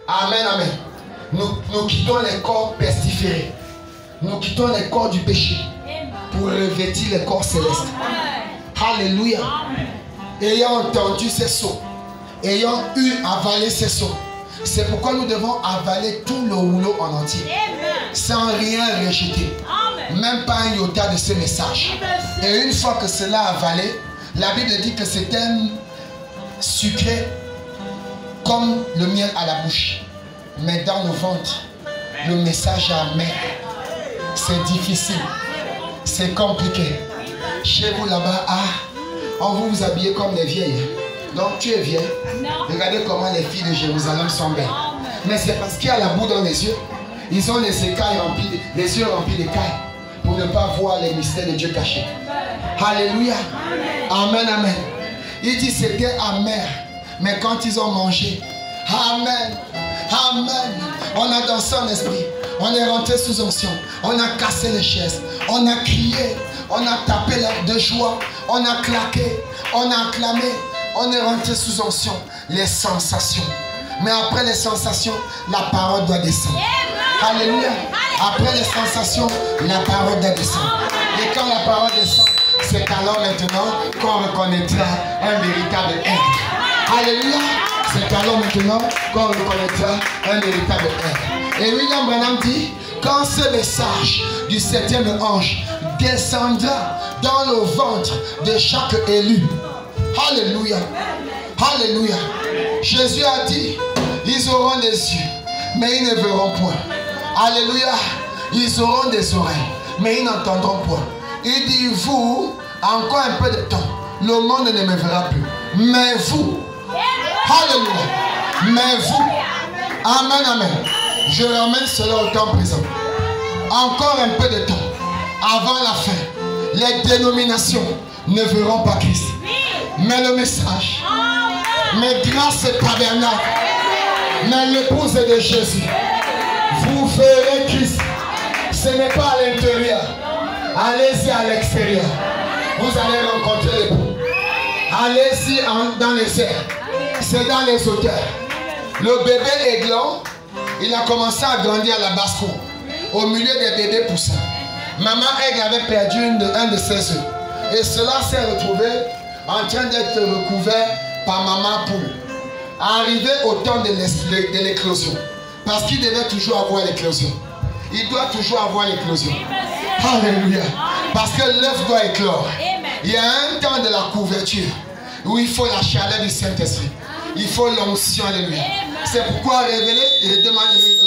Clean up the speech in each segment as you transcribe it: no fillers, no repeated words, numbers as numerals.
Amen, amen. Nous quittons les corps pestiférés. Nous quittons les corps du péché pour revêtir les corps célestes. Alléluia. Ayant entendu ces sons, ayant eu avalé ces sons, c'est pourquoi nous devons avaler tout le rouleau en entier, sans rien rejeter, même pas un iota de ce message. Et une fois que cela avalé, la Bible dit que c'est un sucré comme le miel à la bouche. Mais dans nos ventres, le message est amer. C'est difficile. C'est compliqué. Chez vous là-bas, on vous habille comme les vieilles. Donc tu es vieille. Regardez comment les filles de Jérusalem sont belles. Mais c'est parce qu'il y a la boue dans les yeux. Ils ont les écailles remplis, les yeux remplis d'écailles pour ne pas voir les mystères de Dieu cachés. Alléluia. Amen, amen. Il dit c'était amer. Mais quand ils ont mangé, amen. Amen. On a dansé en esprit. On est rentré sous onction. On a cassé les chaises. On a crié. On a tapé de joie. On a claqué. On a acclamé. On est rentré sous onction. Les sensations. Mais après les sensations, la parole doit descendre. Alléluia. Après les sensations, la parole doit descendre. Et quand la parole descend, c'est alors maintenant qu'on reconnaîtra un véritable être. Alléluia. C'est alors maintenant qu'on reconnaîtra un véritable être. Et William Branham dit, quand ce message du 7e ange descendra dans le ventre de chaque élu. Alléluia. Alléluia. Jésus a dit, ils auront des yeux, mais ils ne verront point. Alléluia. Ils auront des oreilles, mais ils n'entendront point. Il dit, vous, encore un peu de temps, le monde ne me verra plus. Mais vous, alléluia. Mais vous, amen, amen. Je ramène cela au temps présent. Encore un peu de temps, avant la fin, les dénominations ne verront pas Christ. Mais le message, mais grâce et tabernacle, mais l'épouse de Jésus, vous verrez Christ. Ce n'est pas à l'intérieur. Allez-y à l'extérieur. Vous allez rencontrer l'époux. Allez-y dans les airs. C'est dans les hauteurs. Le bébé aiglon, il a commencé à grandir à la basse-cour, au milieu des bébés poussins. Maman aigle avait perdu un de ses œufs. Et cela s'est retrouvé en train d'être recouvert par maman poule. Arrivé au temps de l'éclosion. Parce qu'il devait toujours avoir l'éclosion. Il doit toujours avoir l'éclosion. Alléluia. Parce que l'œuf doit éclore. Il y a un temps de la couverture où il faut la chaleur du Saint-Esprit. Il faut l'onction. Alléluia. C'est pourquoi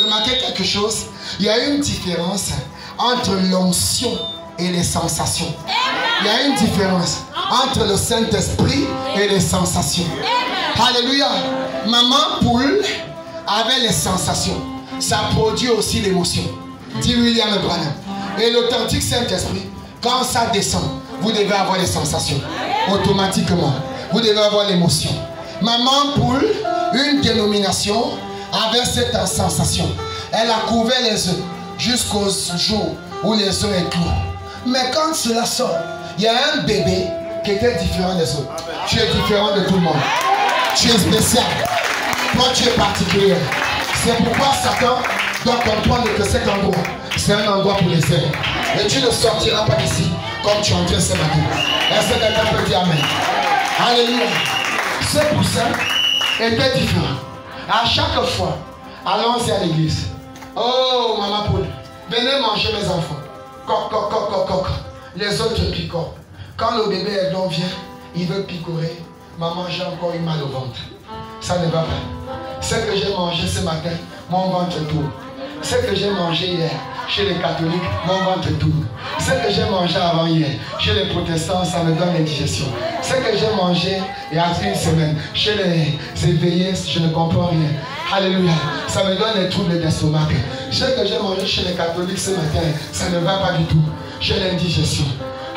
remarquez quelque chose. Il y a une différence entre l'onction et les sensations. Il y a une différence entre le Saint-Esprit et les sensations. Alléluia. Maman poule avait les sensations. Ça produit aussi l'émotion. Dit William Branham. Et l'authentique Saint-Esprit, quand ça descend, vous devez avoir les sensations. Automatiquement, vous devez avoir l'émotion. Maman poule, une dénomination, avait cette sensation. Elle a couvert les œufs jusqu'au jour où les œufs éclosent. Mais quand cela sort, il y a un bébé qui était différent des autres. Tu es différent de tout le monde. Tu es spécial. Toi, tu es particulier. C'est pourquoi Satan doit comprendre que cet endroit, c'est un endroit pour les ailes. Et tu ne sortiras pas d'ici comme tu es entré ce matin. Est-ce que quelqu'un peut dire Amen? Alléluia. Ce poussin était différent. À chaque fois, allons-y à l'église. Oh, maman poule, venez manger mes enfants. Coq, coq, coq, coq, coq. Les autres picorent. Quand le bébé aiglon vient, il veut picorer. Maman, j'ai encore eu mal au ventre. Ça ne va pas. Ce que j'ai mangé ce matin, mon ventre tourne. Ce que j'ai mangé hier, chez les catholiques, mon ventre tourne. Ce que j'ai mangé avant hier, chez les protestants, ça me donne l'indigestion. Ce que j'ai mangé il y a une semaine, chez les éveillés, je ne comprends rien. Alléluia. Ça me donne les troubles d'estomac. Ce que j'ai mangé chez les catholiques ce matin, ça ne va pas du tout. J'ai l'indigestion.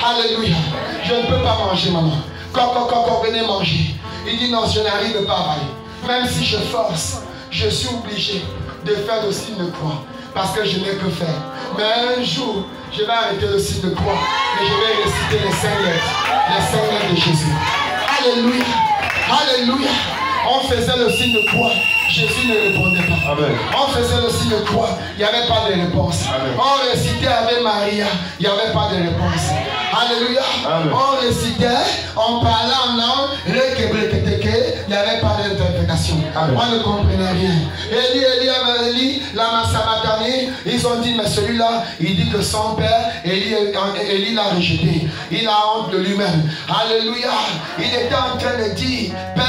Alléluia. Je ne peux pas manger, maman. Quand venez manger. Il dit non, je n'arrive pas à avaler. Même si je force, je suis obligé de faire le signe de croix. Parce que je n'ai que faire. Mais un jour, je vais arrêter le signe de croix. Et je vais réciter les 5 lettres. Les 5 lettres de Jésus. Alléluia. Alléluia. On faisait le signe de croix. Jésus ne répondait pas. Amen. On faisait le signe de croix. Il n'y avait pas de réponse. Amen. On récitait avec Maria. Il n'y avait pas de réponse. Alléluia. Amen. On récitait, on parlait en langue. Il n'y avait pas d'interprétation. On ne comprenait rien. Élie, lama sabatani. Ils ont dit, mais celui-là, il dit que son père, Élie l'a rejeté. Il a honte de lui-même. Alléluia. Il était en train de dire, Père,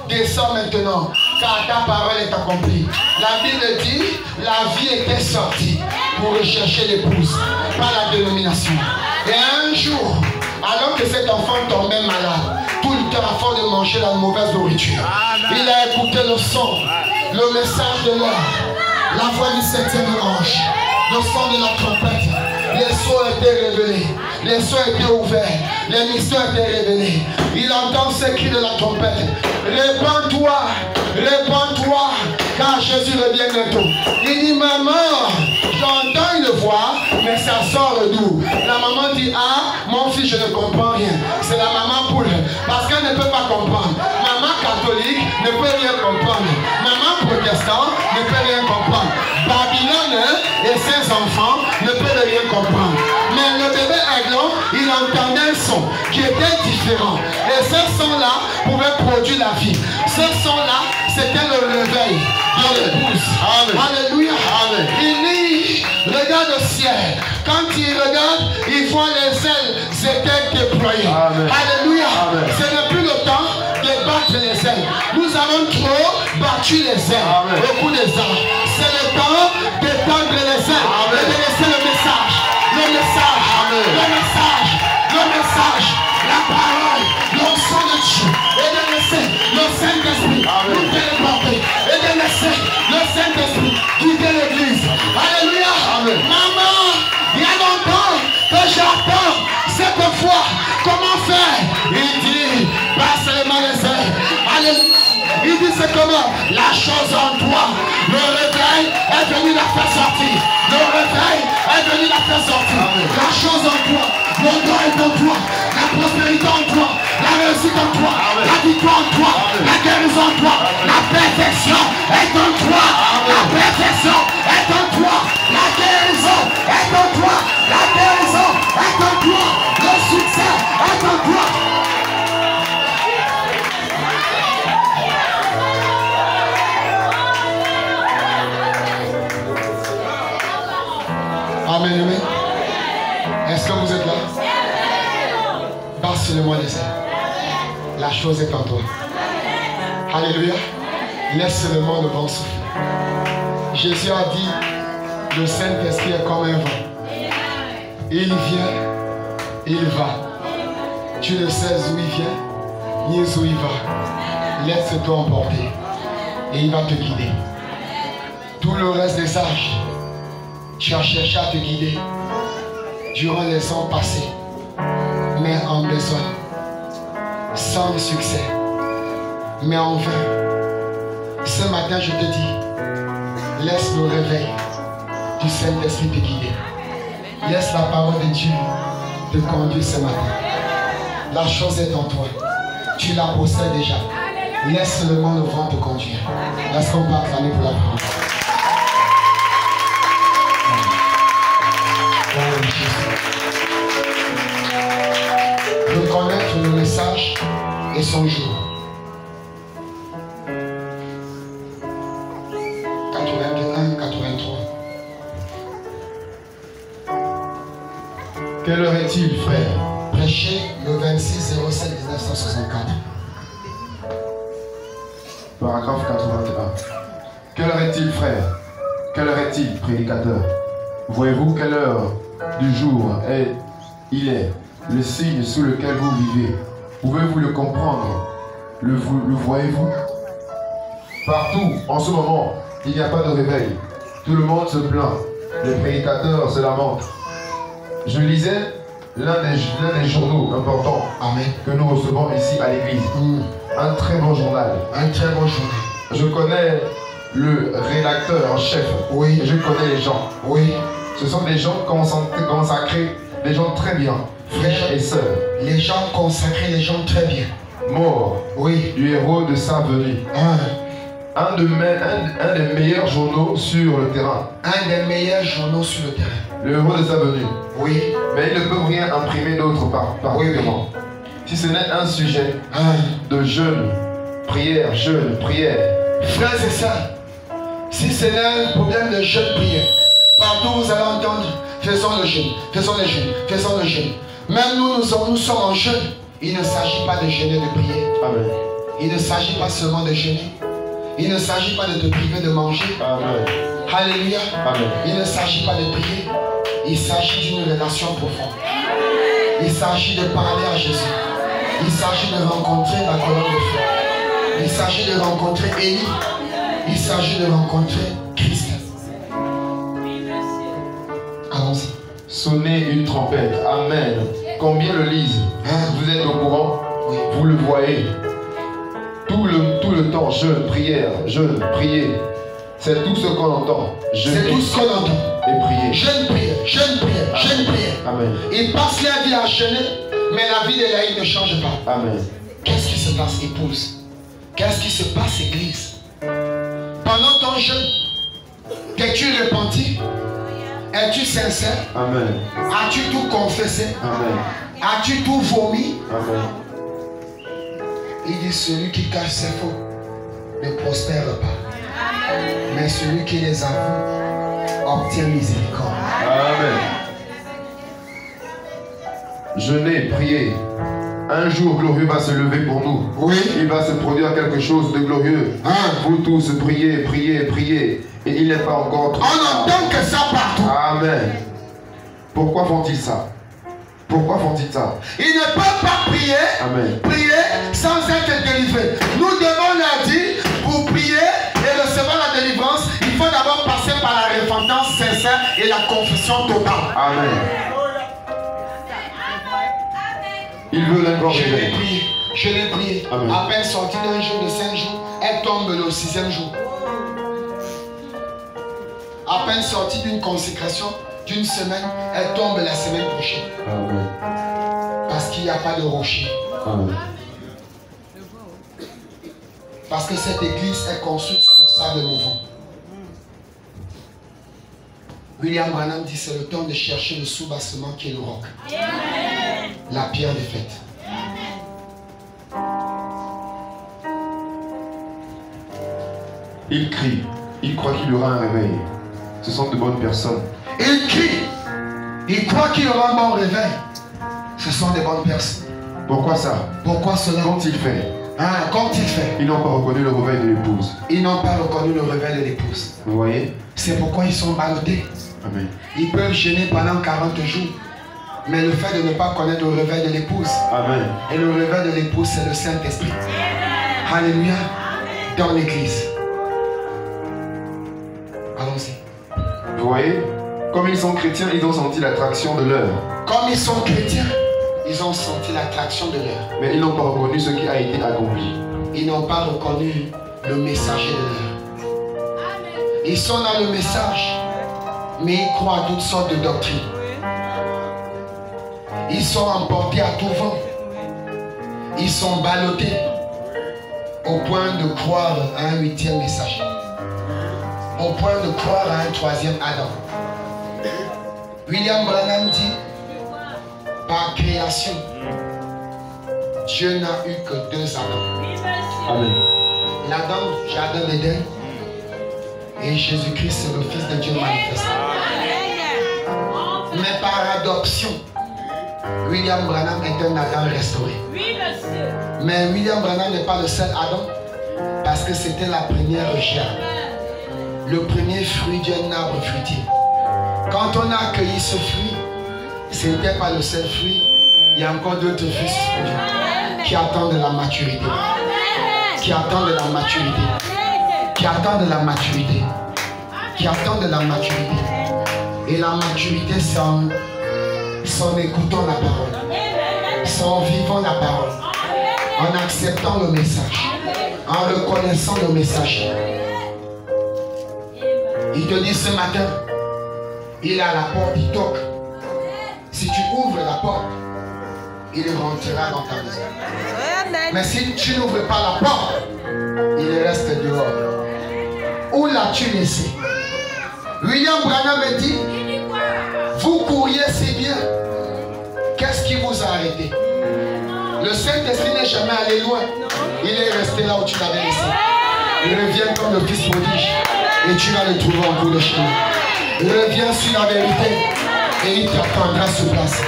descends maintenant, car ta parole est accomplie. La Bible dit, la vie était sortie pour rechercher l'épouse, pas la dénomination. Et un jour, alors que cet enfant tombait malade, tout le temps à force de manger la mauvaise nourriture, il a écouté le son, le message de l'heure, la voix du septième ange, le son de la trompette. Les sceaux étaient révélés, les sceaux étaient ouverts, les missions étaient révélées. Il entend ce cri de la trompette. Répands-toi, répands-toi, car Jésus revient bientôt. Il dit, maman, j'entends une voix, mais ça sort d'où? La maman dit, ah, mon fils, je ne comprends rien. C'est la maman poule, parce qu'elle ne peut pas comprendre. Maman catholique ne peut rien comprendre. Maman protestant ne peut rien comprendre. Babylone et ses enfants ne peuvent rien comprendre. Mais le bébé aiglon, il entendait un son qui était différent. Et ce son-là pouvait produire la vie. Ce son-là, c'était le réveil de l'épouse. Alléluia. Amen. Il dit, regarde le ciel. Quand il regarde, il voit les ailes étaient déployées. Amen. Alléluia. Ce n'est plus le temps de battre les ailes. Nous avons trop battu les ailes au bout des âges. C'est le temps d'étendre les ailes et de laisser le message. Le message, le message, le message, la parole, le son de Dieu. Et de laisser le Saint-Esprit nous téléporter. Et de laisser le Saint-Esprit guider l'église. Alléluia. Maman, il y a longtemps que j'attends cette foi. Comment faire? Il dit, passe les magasins. Alléluia. Il dit c'est comment? La chose en toi. Le réveil est venu la faire sortir. Le réveil est venu la faire sortir. La chose en toi. Le droit est en toi. La prospérité en toi. La réussite en toi. La victoire en toi. La guérison en toi. La perfection est en toi. La perfection est en toi. La guérison est en toi. La guérison est en toi. Le succès est en toi. Amen, amen. Est-ce que vous êtes là? Passe sur le moi des ailes. La chose est en toi. Alléluia. Laisse le monde vent souffler. Jésus a dit, le Saint-Esprit est comme un vent. Il vient, il va. Tu ne sais où il vient, ni où il va. Laisse-toi emporter. Et il va te guider. Tout le reste des âges, tu as cherché à te guider durant les ans passés, mais en besoin, sans succès, mais en vain. Ce matin, je te dis, laisse le réveil du Saint-Esprit te guider. Laisse la parole de Dieu te conduire ce matin. La chose est en toi. Tu la possèdes déjà. Laisse seulement le vent te conduire. Est-ce qu'on peut acclamer pour la parole? Reconnaître le message et son jour. 81, 83. Quelle heure est-il, frère? Prêché le 26 07 1964. Paragraphe 81. Quelle heure est-il, frère? Quelle heure est-il, prédicateur? Voyez-vous quelle heure du jour il est, le signe sous lequel vous vivez? Pouvez-vous le comprendre? Le voyez-vous? Partout, en ce moment, il n'y a pas de réveil. Tout le monde se plaint. Les prédicateurs se lamentent. Je lisais l'un des journaux importants que nous recevons ici à l'église. Un très bon journal. Un très bon journal. Je connais le rédacteur en chef. Oui. Je connais les gens. Oui. Ce sont des gens consacrés, des gens très bien, frères et sœurs. Les gens consacrés, les gens très bien. mort, Oui. du héros de sa venue. Un des meilleurs journaux sur le terrain. Un des meilleurs journaux sur le terrain. Le héros de sa venue. Oui. Mais ils ne peuvent rien imprimer d'autre particulièrement. Si ce n'est un sujet de jeûne, prière, Frères et sœurs, si ce n'est un problème de jeûne, prière, partout vous allez entendre, faisons le jeûne, faisons le jeûne, faisons le jeûne. Même nous sommes en jeûne. Il ne s'agit pas de jeûner, de prier. Amen. Il ne s'agit pas seulement de jeûner. Il ne s'agit pas de te priver de manger. Amen. Alléluia. Amen. Il ne s'agit pas de prier. Il s'agit d'une relation profonde. Il s'agit de parler à Jésus. Il s'agit de rencontrer la colonne de feu. Il s'agit de rencontrer Élie. Il s'agit de rencontrer Christ. Allons-y. Sonnez une trompette. Amen. Combien le lisent? Vous êtes au courant? Oui. Vous le voyez. Tout le temps, jeûne, prière, prier. C'est tout ce qu'on entend. C'est tout ce qu'on entend. Et prier. Jeûne, prière, jeûne, prière, jeûne, prière. Amen. Ils passent leur vie à jeûner, mais la vie de l'Élie ne change pas. Amen. Qu'est-ce qui se passe, épouse? Qu'est-ce qui se passe, église? Pendant ton jeûne, t'es-tu repenti? Es-tu sincère? Amen. As-tu tout confessé? Amen. As-tu tout vomi? Amen. Il dit celui qui cache ses faux ne prospère pas. Mais celui qui les avoue obtient miséricorde. Amen. Jeûnez, priez. Un jour glorieux va se lever pour nous. Oui. Il va se produire quelque chose de glorieux. Vous tous, priez, priez, priez. Et il n'est pas encore trop On n'entend que ça partout. Amen. Pourquoi font-ils ça? Pourquoi font-ils ça? Ils ne peuvent pas prier, Amen. prier sans être délivrés. Nous devons leur dire, pour prier et recevoir la délivrance, il faut d'abord passer par la repentance sincère et la confession totale. Amen. Il veut encore Je l'ai révéler. prié, je l'ai prié. Amen. À peine sortie d'un jour de 5 jours, elle tombe le 6e jour. À peine sortie d'une consécration d'une semaine, elle tombe la semaine prochaine. Amen. Parce qu'il n'y a pas de rocher. Amen. Parce que cette église est construite sur le sable mouvant. William Branham dit c'est le temps de chercher le soubassement qui est le roc. La pierre de fête. Il crie. Il croit qu'il y aura un réveil. Ce sont de bonnes personnes. Il crie. Il croit qu'il y aura un bon réveil. Ce sont des bonnes personnes. Pourquoi ça? Pourquoi cela? Quand il fait, Quand il fait, ils n'ont pas reconnu le réveil de l'épouse. ils n'ont pas reconnu le réveil de l'épouse. Vous voyez? C'est pourquoi ils sont ballottés. Amen. Ils peuvent gêner pendant 40 jours. Mais le fait de ne pas connaître le réveil de l'épouse, Amen. et le réveil de l'épouse, c'est le Saint-Esprit. Alléluia. Dans l'église. Allons-y. Vous voyez? Comme ils sont chrétiens, ils ont senti l'attraction de l'heure. Comme ils sont chrétiens, ils ont senti l'attraction de l'heure. Mais ils n'ont pas reconnu ce qui a été accompli. Ils n'ont pas reconnu le messager de l'heure. Ils sont dans le message, mais ils croient à toutes sortes de doctrines. Ils sont emportés à tout vent. Ils sont ballottés au point de croire à un 8e messager. Au point de croire à un 3e Adam. William Branham dit, par création, Dieu n'a eu que 2 Adams. Amen. L'Adam du jardin d'Éden et Jésus-Christ, c'est le Fils de Dieu manifesté. Mais par adoption, William Branham est un Adam restauré. Mais William Branham n'est pas le seul Adam parce que c'était la première germe. Le premier fruit d'un arbre fruitier. Quand on a accueilli ce fruit, ce n'était pas le seul fruit. Il y a encore d'autres fruits suspendus qui attendent de la maturité. Qui attendent de la maturité. Qui attendent de la maturité. Qui attendent de la maturité. Et la maturité, c'est en écoutant la parole. C'est en vivant la parole. En acceptant le message. En reconnaissant le message. Il te dit ce matin, il est à la porte, il toque. Si tu ouvres la porte, il rentrera dans ta maison. Mais si tu n'ouvres pas la porte, il reste dehors. Où l'as-tu laissé? William Branham me dit, vous couriez si bien. Qu'est-ce qui vous a arrêté? Le Saint-Esprit n'est jamais allé loin. Il est resté là où tu l'avais laissé. Il revient comme le fils prodige. Et tu vas le trouver en bout de chemin. Reviens sur la vérité. Et il t'attendra sur place.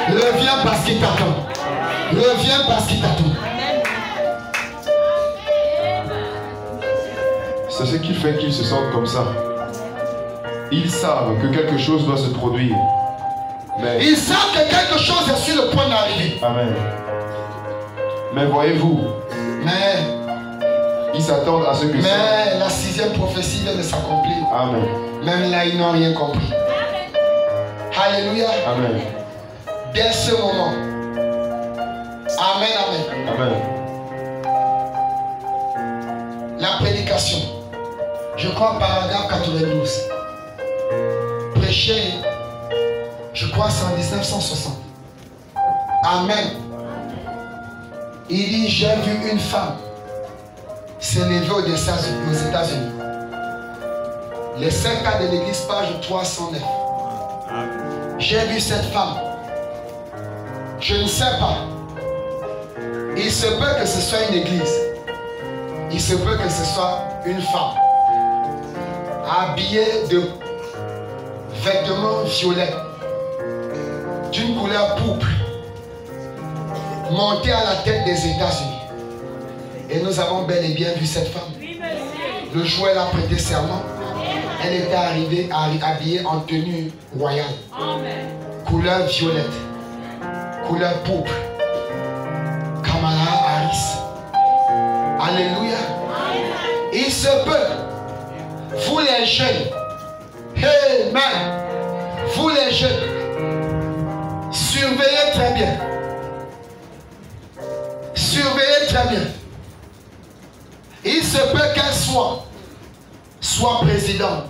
Reviens parce qu'il t'attend. Reviens parce qu'il t'attend. C'est ce qui fait qu'ils se sentent comme ça. Ils savent que quelque chose doit se produire. Mais... Ils savent que quelque chose est sur le point d'arriver. Amen. Mais voyez-vous, ils s'attendent à ce que mais la 6e prophétie vient de s'accomplir. Amen. Même là, ils n'ont rien compris. Alléluia. Amen. Dès ce moment. Amen, amen. Amen. La prédication. Je crois paragraphe 92. Prêcher, je crois c'est en 1960. Amen. Il dit, j'ai vu une femme s'élever aux États-Unis. Les 5 cas de l'église, page 309. J'ai vu cette femme. Je ne sais pas. Il se peut que ce soit une église. Il se peut que ce soit une femme habillée de vêtements violets d'une couleur pourpre, montée à la tête des États-Unis. Et nous avons bel et bien vu cette femme. Le jour où elle a prêté serment, elle était arrivée habillée en tenue royale. Couleur violette, couleur pourpre. Kamala Harris. Alléluia. Il se peut, vous les jeunes, amen, vous les jeunes, surveillez très bien. Surveillez très bien. Il se peut qu'elle soit présidente,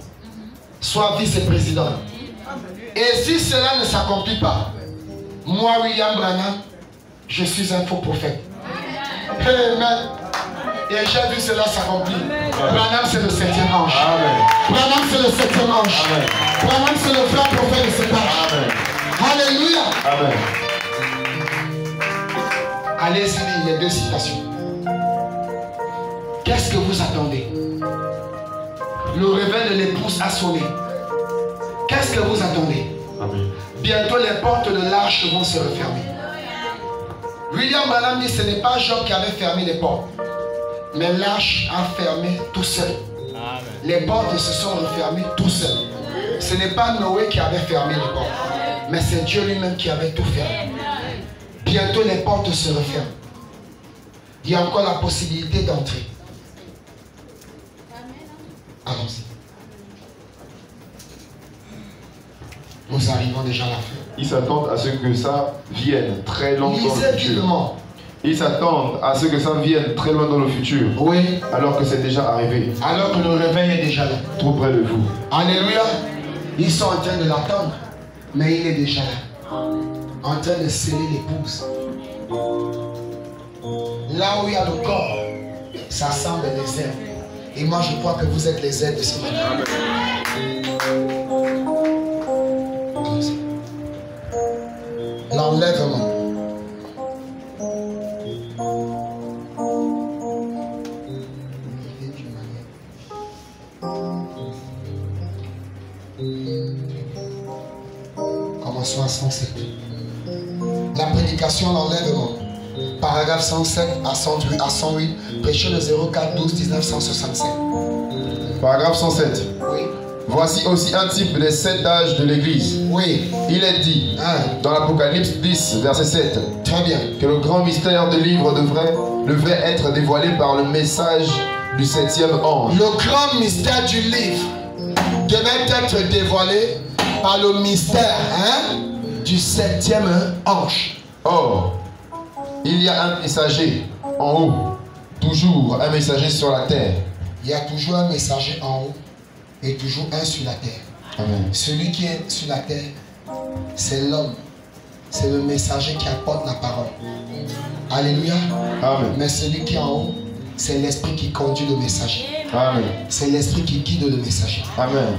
soit vice-présidente. Et si cela ne s'accomplit pas, moi, William Branham, je suis un faux prophète. Amen. Et j'ai vu cela s'accomplir. Branham, c'est le 7e ange. Branham, c'est le 7e ange. Branham, c'est le frère prophète de cet ange. Alléluia. Amen. Allez-y, il y a 2 citations. Qu'est-ce que vous attendez? Le réveil de l'épouse a sonné. Qu'est-ce que vous attendez? Amen. Bientôt les portes de l'arche vont se refermer. William Branham dit, ce n'est pas Job qui avait fermé les portes, mais l'arche a fermé tout seul. Amen. Les portes se sont refermées tout seul. Ce n'est pas Noé qui avait fermé les portes, mais c'est Dieu lui-même qui avait tout fermé. Bientôt les portes se referment. Il y a encore la possibilité d'entrer. Allons-y. Nous arrivons déjà à la fin. Ils s'attendent à ce que ça vienne très loin dans le futur. Ils s'attendent à ce que ça vienne très loin dans le futur. Oui. Alors que c'est déjà arrivé. Alors que le réveil est déjà là. Trop près de vous. Alléluia. Ils sont en train de l'attendre. Mais il est déjà là. En train de sceller l'épouse. Là où il y a le corps, ça semble les ailes. Et moi je crois que vous êtes les ailes de ce matin. L'enlèvement. Commençons à 107. La prédication, l'enlèvement. Paragraphe 107 à 108. Prêcher le 04 12 19 165. Paragraphe 107. Oui. Voici aussi un type des 7 âges de l'Église. Oui. Il est dit dans l'Apocalypse 10, verset 7, très bien, que le grand mystère du livre devrait être dévoilé par le message du 7e ange. Le grand mystère du livre devait être dévoilé par le mystère du 7e ange. Or, il y a un messager en haut, toujours un messager sur la terre. Il y a toujours un messager en haut et toujours un sur la terre. Amen. Celui qui est sur la terre, c'est l'homme c'est le messager qui apporte la parole. Alléluia. Amen. Mais celui qui est en haut, c'est l'esprit qui conduit le messager. Amen. C'est l'esprit qui guide le messager. Amen.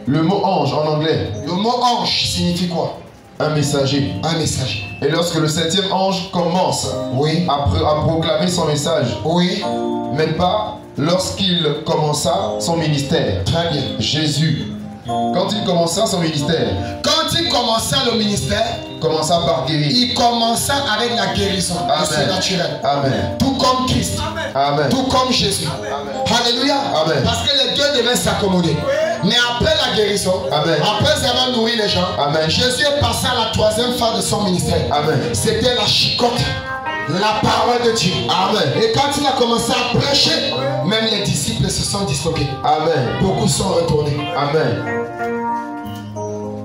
Le mot ange en anglais. Le mot ange signifie quoi? Un messager. Un messager. Et lorsque le 7e ange commence Oui. à proclamer son message, Oui. mais pas lorsqu'il commença son ministère. Très bien. Jésus, quand il commença son ministère, Quand il commença le ministère, commença par guérir. il commença avec la guérison. Amen. C'est naturel. Amen. Tout comme Christ. Amen. Tout comme Jésus. Alléluia. Amen. Parce que les deux devaient s'accommoder. Mais après la guérison, Amen. après avoir nourri les gens, Amen. Jésus est passé à la 3e phase de son ministère. Amen. C'était la chicotte, la parole de Dieu. Amen. Et quand il a commencé à prêcher, même les disciples se sont disloqués. Amen. Beaucoup sont retournés. Amen.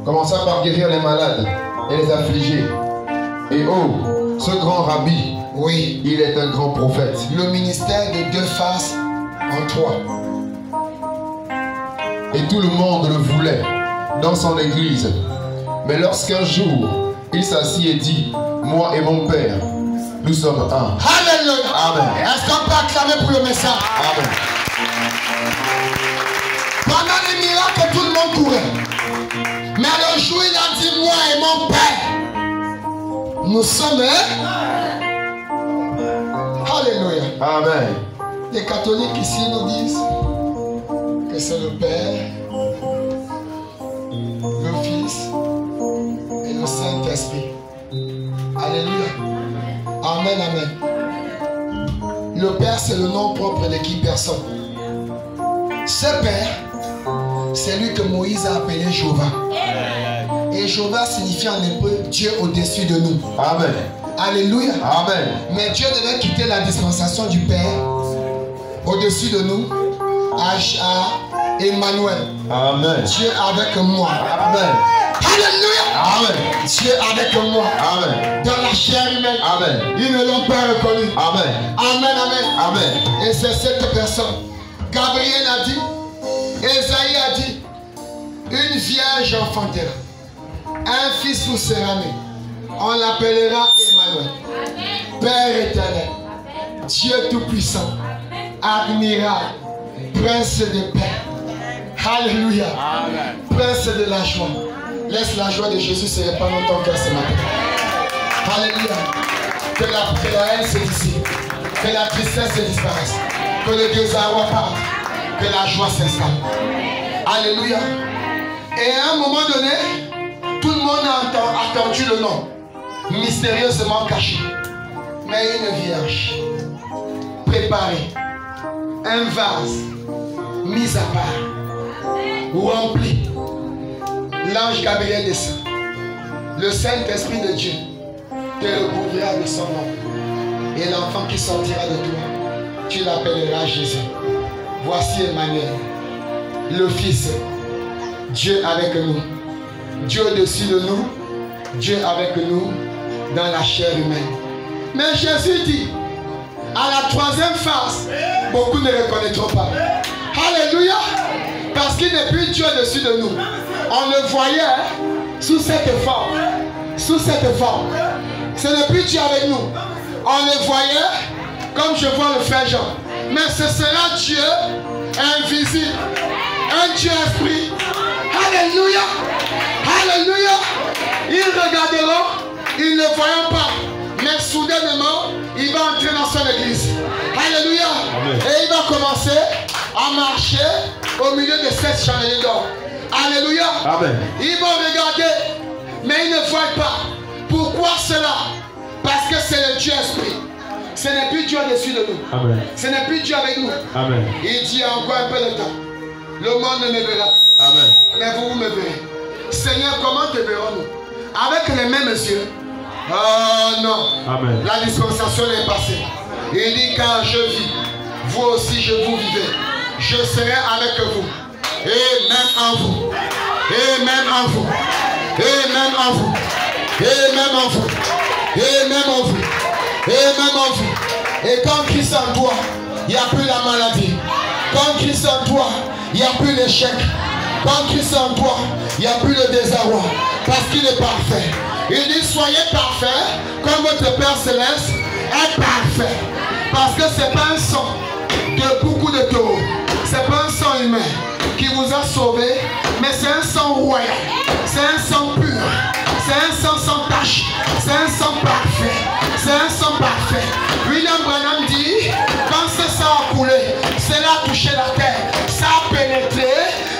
Commença par guérir les malades et les affligés. Et oh, ce grand rabbi, Oui, il est un grand prophète. le ministère de 2 faces en 3. Et tout le monde le voulait dans son église. Mais lorsqu'un jour, il s'assit et dit, moi et mon Père, nous sommes un. Alléluia. Amen. Est-ce qu'on peut acclamer pour le message? Amen. Pendant les miracles, tout le monde courait. Mais le jour, il a dit, moi et mon Père, nous sommes un. Alléluia. Amen. Les catholiques ici nous disent que c'est le Père, le Fils et le Saint-Esprit. Alléluia. Amen, amen. Le Père, c'est le nom propre de qui personne. Ce Père, c'est lui que Moïse a appelé Jéhovah. Et Jéhovah signifie en hébreu Dieu au-dessus de nous. Amen. Alléluia. Amen. Mais Dieu devait quitter la dispensation du Père au-dessus de nous à Emmanuel. Amen. Dieu avec moi. Amen. Alléluia. Amen. Dieu avec moi. Amen. Dans la chair humaine. Amen. Ils ne l'ont pas reconnu. Amen. Amen, amen. Amen. Et c'est cette personne. Gabriel a dit, Esaïe a dit, une vierge enfantera. Un fils vous sera né. On l'appellera Emmanuel. Père éternel. Dieu tout-puissant. Admirable. Prince de paix. Alléluia. Prince de la joie. Laisse la joie de Jésus se répandre dans ton cœur ce matin. Alléluia. Que la haine se dissipe. Que la tristesse se disparaisse. Que le désarroi parte. Que la joie s'installe. Alléluia. Et à un moment donné, tout le monde a attendu le nom. Mystérieusement caché. Mais une vierge. Préparée. Un vase. Mis à part. Rempli. L'ange Gabriel descend. Le Saint-Esprit de Dieu te recouvrira de son nom. Et l'enfant qui sortira de toi, tu l'appelleras Jésus. Voici Emmanuel, le Fils. Dieu avec nous. Dieu au-dessus de nous. Dieu avec nous dans la chair humaine. Mais Jésus dit, à la 3e phase, beaucoup ne reconnaîtront pas. Alléluia. Parce qu'il n'est plus Dieu au-dessus de nous. On le voyait sous cette forme. Sous cette forme. Ce n'est plus Dieu avec nous. On le voyait comme je vois le frère Jean. Mais ce sera Dieu invisible. Un Dieu esprit. Alléluia. Alléluia. Ils regarderont, ils ne voyant pas. Mais soudainement, il va entrer dans son église. Alléluia. Amen. Et il va commencer à marcher au milieu de 7 chandeliers d'or. Alléluia. Amen. Ils vont regarder, mais ils ne voient pas. Pourquoi cela? Parce que c'est le Dieu esprit. Ce n'est plus Dieu au-dessus de nous. Amen. Ce n'est plus Dieu avec nous. Amen. Il dit encore un peu de temps. Le monde ne me verra pas. Amen. Mais vous me verrez. Seigneur, comment te verrons-nous? Avec les mêmes yeux. Oh non. Amen. La dispensation est passée. Il dit quand je vis, vous aussi je vous vivez. Je serai avec vous. Et même en vous. Et même en vous. Et même en vous. Et même en vous. Et même en vous. Et même en vous. Et quand Christ en toi, il n'y a plus la maladie. Quand Christ en toi, il n'y a plus l'échec. Quand Christ est en toi, il n'y a plus de désarroi. Parce qu'il est parfait. Il dit, soyez parfaits comme votre Père Céleste est parfait. Parce que ce n'est pas un sang de beaucoup de taureaux. Ce n'est pas un sang humain qui vous a sauvé, mais c'est un sang royal. C'est un sang pur. C'est un sang sans tache. C'est un sang parfait. C'est un sang parfait. William Branham dit, quand ce sang a coulé, cela a touché la terre. Ça a pénétré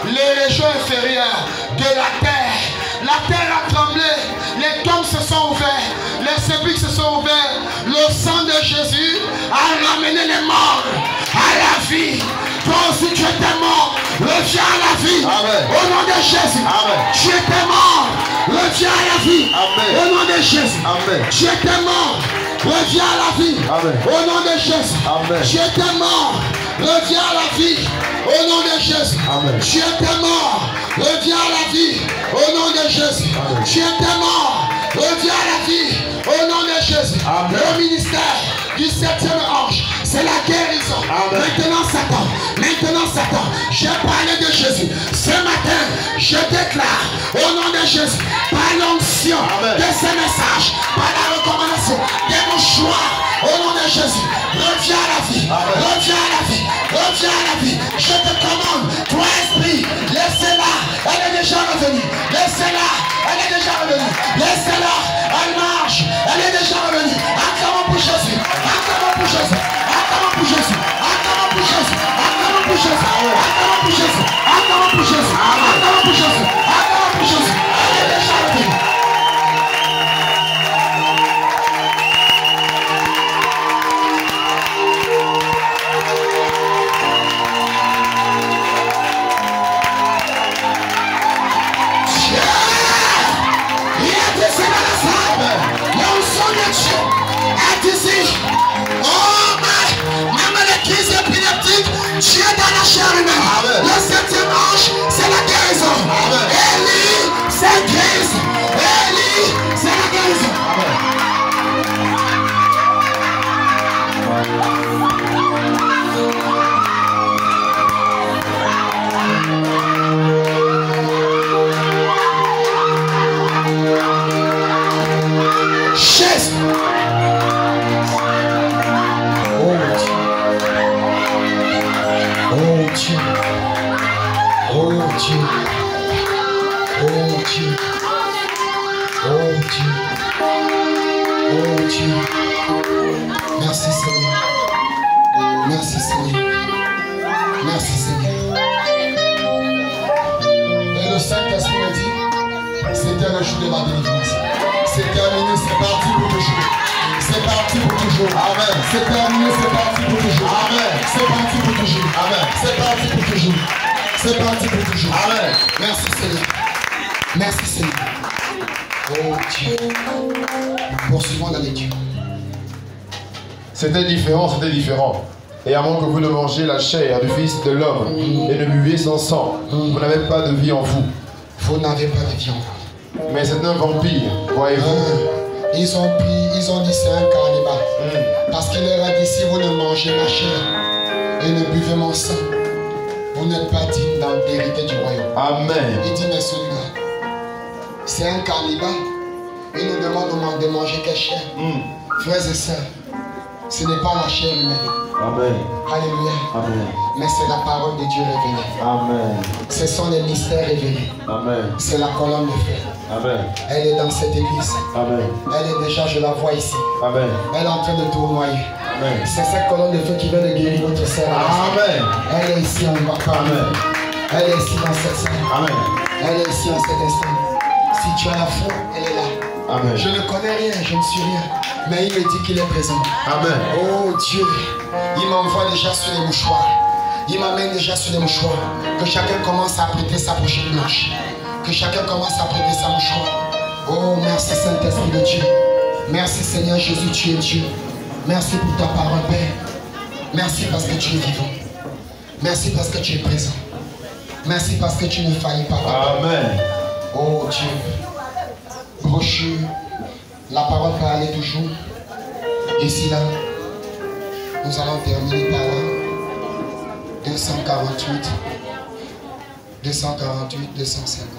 les régions inférieures de la terre. La terre a tremblé. Les tombes se sont ouverts. Les sépulcres se sont ouverts. Le sang de Jésus a ramené les morts à la vie. Toi aussi tu étais mort, reviens à la vie. Amen. Au nom de Jésus. Amen. Tu étais mort, reviens à la vie. Amen. Au nom de Jésus. Amen. Tu étais mort, reviens à la vie. Amen. Au nom de Jésus. Amen. Tu étais mort, reviens à la vie. Au nom de Jésus. Amen. Tu étais mort, reviens à la vie. Au nom de Jésus. Amen. Tu étais mort, reviens à la vie. Au nom de Jésus. Amen. Le ministère du 7e ange, c'est la guérison. Amen. Maintenant Satan, j'ai parlé de Jésus. Ce matin, je déclare au nom de Jésus, par l'onction de ces messages, par la recommandation de mon choix, au nom de Jésus, reviens à la vie. Amen. Reviens à la vie. Reviens à la vie. Je te commande, toi esprit, laissez-la. Elle est déjà revenue. Laissez-la. Elle est déjà revenue. Laissez-la. Elle marche. Elle est déjà revenue. Acclamons pour Jésus. Acclamons pour Jésus. Acclamons pour Jésus. Acclamons pour Jésus. Acclamons pour Jésus. Acclamons pour Jésus. Acclamons pour Jésus. Acclamons pour Jésus. Acclamons pour Jésus. Elle est déjà revenue. Dieu dans la chair humaine. Le 7e ange, c'est la guérison. Élie, c'est guérison. Élie, c'est la guérison. Jésus. Dieu. Oh Dieu. Oh Dieu. Oh Dieu. Oh Dieu. Merci Seigneur. Merci Seigneur. Merci Seigneur. Et le Saint-Esprit me dit, c'était le jour de ma délivrance. C'est terminé, c'est parti pour toujours. C'est parti pour toujours. Amen. C'est terminé, c'est parti pour toujours. Amen. C'est parti pour toujours. Amen. C'est parti pour toujours. C'est parti pour toujours. Amen. Merci Seigneur. Merci Seigneur. Oh Dieu. Poursuivons la lecture. C'était différent, c'était différent. Et à moins que vous ne mangez la chair du Fils de l'homme et ne buviez son sang, vous n'avez pas de vie en vous. Vous n'avez pas de vie en vous. Mais c'est un vampire, voyez-vous. Ils ont dit c'est un cannibale. Parce qu'il leur a dit, si vous ne mangez ma chair et ne buvez mon sang, vous n'êtes pas digne d'hériter du royaume. Amen. Il dit, mais celui-là, c'est un cannibale. Il nous demande de manger quelle chair. Frères et sœurs, ce n'est pas la chair humaine. Amen. Alléluia. Amen. Mais c'est la parole de Dieu révélée. Amen. Ce sont les mystères révélés. Amen. C'est la colonne de feu. Amen. Elle est dans cette église. Amen. Elle est déjà, je la vois ici. Amen. Elle est en train de tournoyer. Amen. C'est cette colonne de feu qui vient de guérir votre sœur. Amen. Elle est ici en bas. Amen. Elle est ici dans cette salle. Amen. Elle est ici en cet instant. Si tu as la foi, elle est là. Amen. Je ne connais rien, je ne suis rien. Mais il me dit qu'il est présent. Amen. Oh Dieu, il m'envoie déjà sur les mouchoirs. Il m'amène déjà sur les mouchoirs. Que chacun commence à prêter sa pochette blanche. Que chacun commence à prêter sa mouchoir. Oh, merci Saint-Esprit de Dieu. Merci Seigneur Jésus, tu es Dieu. Merci pour ta parole, Père. Merci parce que tu es vivant. Merci parce que tu es présent. Merci parce que tu ne faillis pas. Amen. Oh Dieu. Brochure. La parole peut aller toujours. Ici, là, nous allons terminer par là. 248. 248, 250.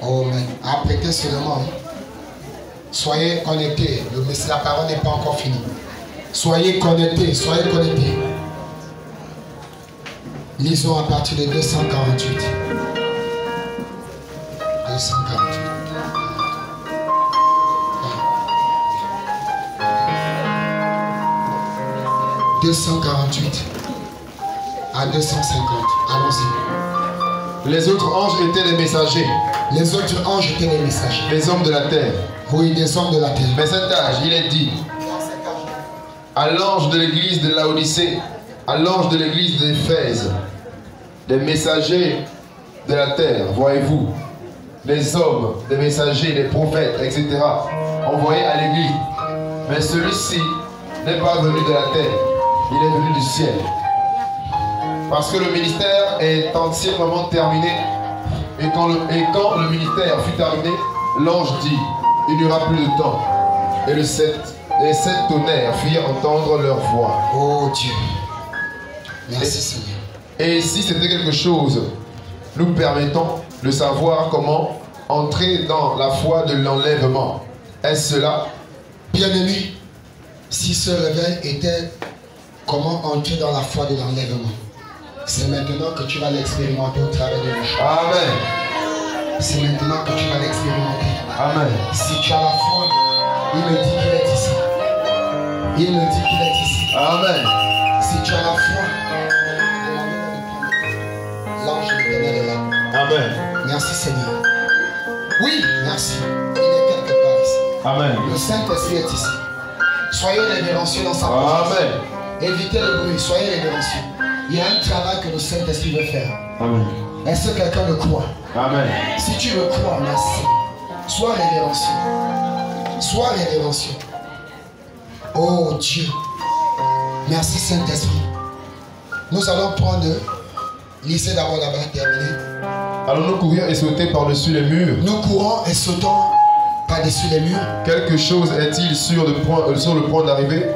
Oh, mais apprêtez seulement. Hein. Soyez connectés. La parole n'est pas encore finie. Soyez connectés, soyez connectés. Lisons à partir de 248. 248. 248 à 250. Allons-y. Les autres anges étaient les messagers. Les autres anges étaient les messagers. Les hommes de la terre. Oui, des hommes de la terre. Mais cet âge, il est dit à l'ange de l'église de Laodicée, à l'ange de l'église d'Éphèse, des messagers de la terre, voyez-vous, des hommes, des messagers, des prophètes, etc., envoyés à l'église. Mais celui-ci n'est pas venu de la terre, il est venu du ciel. Parce que le ministère est entièrement terminé. Et quand le ministère fut terminé, l'ange dit, il n'y aura plus de temps. Et les sept tonnerres firent entendre leur voix. Oh Dieu. Merci Seigneur. Et si c'était quelque chose, nous permettons de savoir comment entrer dans la foi de l'enlèvement. Est-ce cela? Bien-aimé, si ce réveil était comment entrer dans la foi de l'enlèvement, c'est maintenant que tu vas l'expérimenter au travers de nous. Amen. C'est maintenant que tu vas l'expérimenter. Amen. Si tu as la foi, il me dit qu'il est ici. Il me dit qu'il est ici. Amen. Si tu as la foi, l'ange de l'Éternel est là. Amen. Merci Seigneur. Oui, merci. Il est quelque part ici. Amen. Le Saint-Esprit est ici. Soyez révérencieux dans sa présence. Amen. Évitez le bruit, soyez révérencieux. Il y a un travail que le Saint-Esprit veut faire. Amen. Est-ce que quelqu'un le croit? Amen. Si tu le crois, merci. Sois révérencieux. Sois révérencieux. Oh Dieu. Merci Saint-Esprit. Nous allons prendre, lisez d'abord là-bas, terminé. Allons-nous courir et sauter par-dessus les murs? Nous courons et sautons par-dessus les murs. Quelque chose est-il sur le point d'arriver?